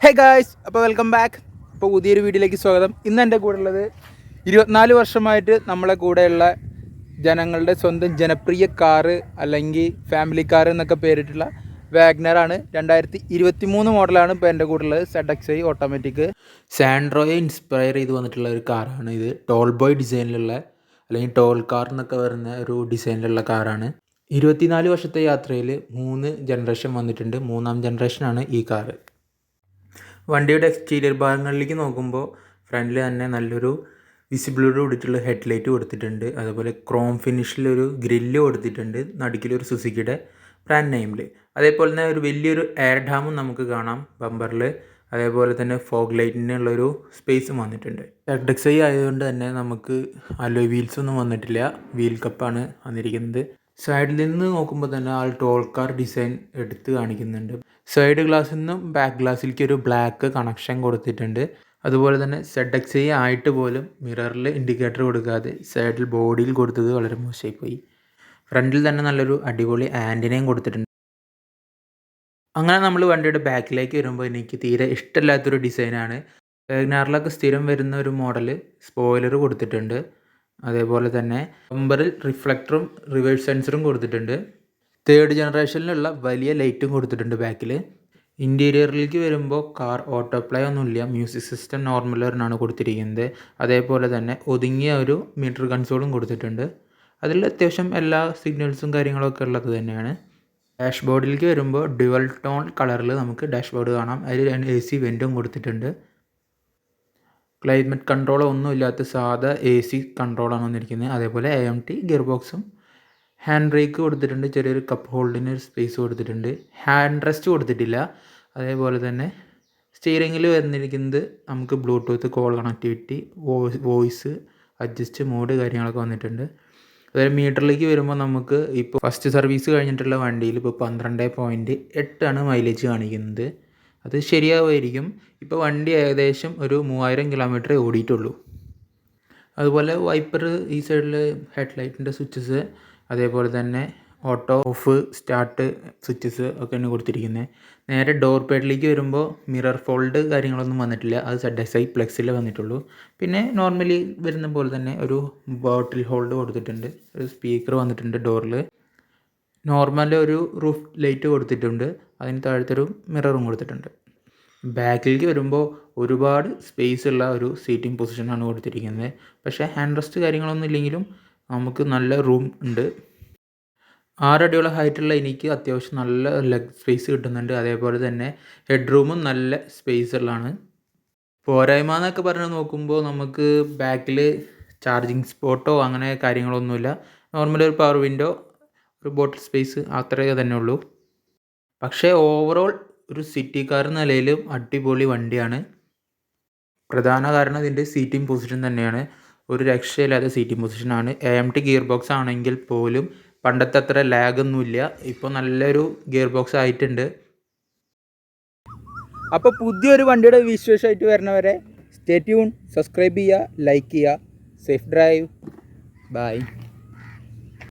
Hey guys, അപ്പോൾ welcome back. അപ്പോൾ പുതിയൊരു വീഡിയോയിലേക്ക് സ്വാഗതം. ഇന്ന് എൻ്റെ കൂടെ ഉള്ളത് 24 വർഷമായിട്ട് നമ്മളെ കൂടെയുള്ള ജനങ്ങളുടെ സ്വന്തം ജനപ്രിയ കാറ് അല്ലെങ്കിൽ ഫാമിലി കാർ എന്നൊക്കെ പേരിട്ടുള്ള വാഗ്നറാണ്. 2023 മോഡലാണ് ഇപ്പോൾ എൻ്റെ കൂടെ ഉള്ളത്. ZXi ഓട്ടോമാറ്റിക് സാൻഡ്രോയെ ഇൻസ്പയർ ചെയ്ത് വന്നിട്ടുള്ള ഒരു കാറാണ് ഇത്. ടോൾ ബോയ് ഡിസൈനിലുള്ള അല്ലെങ്കിൽ ടോൾ കാർ എന്നൊക്കെ പറയുന്ന ഒരു ഡിസൈനിലുള്ള കാറാണ്. 24 വർഷത്തെ യാത്രയിൽ 3 ജനറേഷൻ വന്നിട്ടുണ്ട്. 3ാം ജനറേഷനാണ് ഈ കാറ്. വണ്ടിയുടെ എക്സ്റ്റീരിയർ ഭാഗങ്ങളിലേക്ക് നോക്കുമ്പോൾ ഫ്രണ്ടിൽ തന്നെ നല്ലൊരു വിസിബിളോട് കൂടിയിട്ടുള്ള ഹെഡ്ലൈറ്റ് കൊടുത്തിട്ടുണ്ട്. അതുപോലെ ക്രോം ഫിനിഷിലൊരു ഗ്രില്ല് കൊടുത്തിട്ടുണ്ട്, നടുക്കിലൊരു സുസുക്കിയുടെ ബ്രാൻഡ് നെയിമിൽ. അതേപോലെ തന്നെ ഒരു വലിയൊരു എയർ ഡാമും നമുക്ക് കാണാം ബമ്പറിൽ. അതേപോലെ തന്നെ ഫോഗ് ലൈറ്റിനുള്ളൊരു സ്പേസും വന്നിട്ടുണ്ട്. ZXi ആയതുകൊണ്ട് തന്നെ നമുക്ക് അലോയ് വീൽസൊന്നും വന്നിട്ടില്ല, വീൽ കപ്പാണ് വന്നിരിക്കുന്നത്. സൈഡിൽ നിന്ന് നോക്കുമ്പോൾ തന്നെ ആൾ ടോൾ കാർ ഡിസൈൻ എടുത്ത് കാണിക്കുന്നുണ്ട്. സൈഡ് ഗ്ലാസ്സിൽ നിന്നും ബാക്ക് ഗ്ലാസ്സിലേക്ക് ഒരു ബ്ലാക്ക് കണക്ഷൻ കൊടുത്തിട്ടുണ്ട്. അതുപോലെ തന്നെ ZXi ആയിട്ട് പോലും മിററിൽ ഇൻഡിക്കേറ്റർ കൊടുക്കാതെ സൈഡിൽ ബോഡിയിൽ കൊടുത്തത് വളരെ മോശമായിപ്പോയി. ഫ്രണ്ടിൽ തന്നെ നല്ലൊരു അടിപൊളി ആൻറ്റിനയും കൊടുത്തിട്ടുണ്ട്. അങ്ങനെ നമ്മൾ വണ്ടിയുടെ ബാക്കിലേക്ക് വരുമ്പോൾ എനിക്ക് തീരെ ഇഷ്ടമില്ലാത്തൊരു ഡിസൈനാണ്. വാഗ്നറിലൊക്കെ സ്ഥിരം വരുന്ന ഒരു മോഡൽ സ്പോയിലർ കൊടുത്തിട്ടുണ്ട്. അതേപോലെ തന്നെ ബമ്പറിൽ റിഫ്ലക്ടറും റിവേഴ്സ് സെൻസറും കൊടുത്തിട്ടുണ്ട്. 3rd ജനറേഷനിലുള്ള വലിയ ലൈറ്റും കൊടുത്തിട്ടുണ്ട് ബാക്കിൽ. ഇൻറ്റീരിയറിലേക്ക് വരുമ്പോൾ കാർ ഓട്ടോ പ്ലേ ഒന്നുമില്ല, മ്യൂസിക് സിസ്റ്റം നോർമലറിനാണ് കൊടുത്തിരിക്കുന്നത്. അതേപോലെ തന്നെ ഒതുങ്ങിയ ഒരു മീറ്റർ കൺസോളും കൊടുത്തിട്ടുണ്ട്. അതിൽ അത്യാവശ്യം എല്ലാ സിഗ്നൽസും കാര്യങ്ങളൊക്കെ ഉള്ളത് തന്നെയാണ്. ഡാഷ്ബോർഡിലേക്ക് വരുമ്പോൾ ഡ്യുവൽ ടോൺ കളറിൽ നമുക്ക് ഡാഷ്ബോർഡ് കാണാം. അതിൽ AC വെൻറ്റും കൊടുത്തിട്ടുണ്ട്. ക്ലൈമറ്റ് കൺട്രോളോ ഒന്നും ഇല്ലാത്ത സാധാ AC കൺട്രോളാണ് വന്നിരിക്കുന്നത്. അതേപോലെ AMT ഗിയർ ബോക്സും ഹാൻഡ് ബ്രേക്ക് കൊടുത്തിട്ടുണ്ട്. ചെറിയൊരു കപ്പ് ഹോൾഡിന് ഒരു സ്പേസ് കൊടുത്തിട്ടുണ്ട്. ഹാൻഡ് റെസ്റ്റ് കൊടുത്തിട്ടില്ല. അതേപോലെ തന്നെ സ്റ്റിയറിങ്ങിൽ വന്നിരിക്കുന്നത് നമുക്ക് bluetooth call connectivity, voice adjust mode കാര്യങ്ങളൊക്കെ വന്നിട്ടുണ്ട്. അതുപോലെ മീറ്ററിലേക്ക് വരുമ്പോൾ നമുക്ക് ഇപ്പോൾ ഫസ്റ്റ് സർവീസ് കഴിഞ്ഞിട്ടുള്ള വണ്ടിയിൽ ഇപ്പോൾ 12.8 മൈലേജ് കാണിക്കുന്നത്. അത് ശരിയാവുമായിരിക്കും. ഇപ്പോൾ വണ്ടി ഏകദേശം ഒരു 3000 കിലോമീറ്റർ ഓടിയിട്ടുള്ളൂ. അതുപോലെ വൈപ്പർ, ഈ സൈഡിൽ ഹെഡ്ലൈറ്റിൻ്റെ സ്വിച്ചസ്, അതേപോലെ തന്നെ ഓട്ടോ ഓഫ് സ്റ്റാർട്ട് സ്വിച്ചസ് ഒക്കെയാണ് കൊടുത്തിരിക്കുന്നത്. നേരെ ഡോർ പാഡിലേക്ക് വരുമ്പോൾ മിറർ ഫോൾഡ് കാര്യങ്ങളൊന്നും വന്നിട്ടില്ല. അത് ZXi പ്ലക്സിൽ വന്നിട്ടുള്ളൂ. പിന്നെ നോർമലി വരുന്ന പോലെ തന്നെ ഒരു ബോട്ടിൽ ഹോൾഡ് കൊടുത്തിട്ടുണ്ട്. ഒരു സ്പീക്കർ വന്നിട്ടുണ്ട് ഡോറിൽ. നോർമൽ ഒരു റൂഫ് ലൈറ്റ് കൊടുത്തിട്ടുണ്ട്. അതിന് താഴത്തെ ഒരു മിററും കൊടുത്തിട്ടുണ്ട്. ബാക്കിലേക്ക് വരുമ്പോൾ ഒരുപാട് സ്പേസ് ഉള്ള ഒരു സീറ്റിംഗ് പൊസിഷനാണ് കൊടുത്തിരിക്കുന്നത്. പക്ഷേ ഹാൻഡ് റെസ്റ്റ് കാര്യങ്ങളൊന്നും ഇല്ലെങ്കിലും നമുക്ക് നല്ല റൂം ഉണ്ട്. 6 അടിയോളം ഹൈറ്റുള്ള എനിക്ക് അത്യാവശ്യം നല്ല ലെഗ് സ്പേസ് കിട്ടുന്നുണ്ട്. അതേപോലെ തന്നെ ഹെഡ് റൂമും നല്ല സ്പേസ് ഉള്ളതാണ്. പോരായ്മ എന്നൊക്കെ പറഞ്ഞ് നോക്കുമ്പോൾ നമുക്ക് ബാക്കിൽ ചാർജിങ് സ്പോട്ടോ അങ്ങനെ കാര്യങ്ങളൊന്നുമില്ല. നോർമൽ ഒരു പവർ വിൻഡോ, ഒരു ബോട്ടിൽ സ്പേസ്, അത്രയേ തന്നെ ഉള്ളൂ. പക്ഷേ ഓവറോൾ ഒരു സിറ്റി കാർ എന്ന നിലയിലും അടിപൊളി വണ്ടിയാണ്. പ്രധാന കാരണം ഇതിൻ്റെ സീറ്റിംഗ് പൊസിഷൻ തന്നെയാണ്. ഒരു രക്ഷയില്ലാത്ത സീറ്റിംഗ് പൊസിഷനാണ്. AMT ഗിയർ ബോക്സ് ആണെങ്കിൽ പോലും പണ്ടത്തെ അത്ര ലാഗൊന്നുമില്ല. ഇപ്പോൾ നല്ലൊരു ഗിയർ ബോക്സ് ആയിട്ടുണ്ട്. അപ്പോൾ പുതിയൊരു വണ്ടിയുടെ വിശേഷമായിട്ട് വരുന്നവരെ സ്റ്റേ ട്യൂൺ, സബ്സ്ക്രൈബ് ചെയ്യുക, ലൈക്ക് ചെയ്യുക. Safe drive. ബൈ.